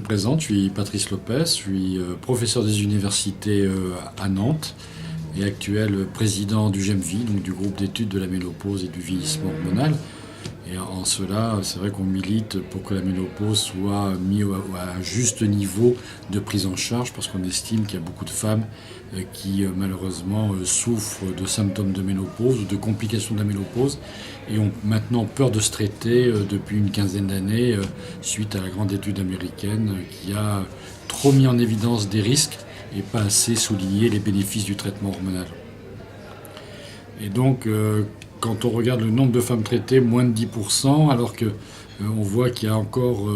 présente, je suis Patrice Lopez, je suis professeur des universités à Nantes et actuel président du GEMVI, donc du groupe d'études de la ménopause et du vieillissement hormonal. Et en cela, c'est vrai qu'on milite pour que la ménopause soit mise à un juste niveau de prise en charge, parce qu'on estime qu'il y a beaucoup de femmes qui malheureusement souffrent de symptômes de ménopause ou de complications de la ménopause et ont maintenant peur de se traiter depuis une quinzaine d'années suite à la grande étude américaine qui a trop mis en évidence des risques et pas assez souligné les bénéfices du traitement hormonal. Et donc, quand on regarde le nombre de femmes traitées, moins de 10%, alors que on voit qu'il y a encore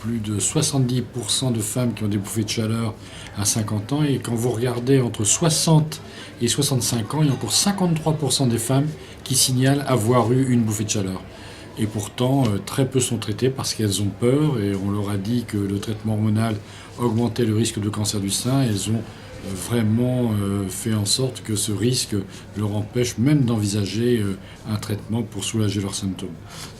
plus de 70% de femmes qui ont des bouffées de chaleur à 50 ans. Et quand vous regardez entre 60 et 65 ans, il y a encore 53% des femmes qui signalent avoir eu une bouffée de chaleur. Et pourtant, très peu sont traitées parce qu'elles ont peur. Et on leur a dit que le traitement hormonal augmentait le risque de cancer du sein. Elles ont vraiment fait en sorte que ce risque leur empêche même d'envisager un traitement pour soulager leurs symptômes.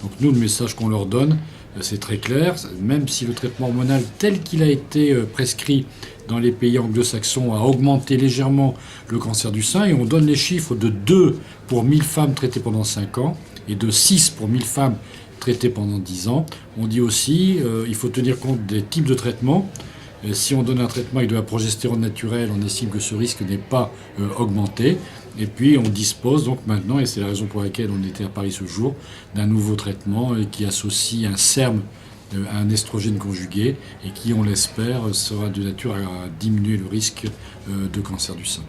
Donc nous, le message qu'on leur donne, c'est très clair. Même si le traitement hormonal tel qu'il a été prescrit dans les pays anglo-saxons a augmenté légèrement le cancer du sein, et on donne les chiffres de 2 pour 1000 femmes traitées pendant 5 ans et de 6 pour 1000 femmes traitées pendant 10 ans. On dit aussi il faut tenir compte des types de traitements. Si on donne un traitement avec de la progestérone naturelle, on estime que ce risque n'est pas augmenté. Et puis on dispose donc maintenant, et c'est la raison pour laquelle on était à Paris ce jour, d'un nouveau traitement qui associe un SERM à un estrogène conjugué et qui, on l'espère, sera de nature à diminuer le risque de cancer du sein.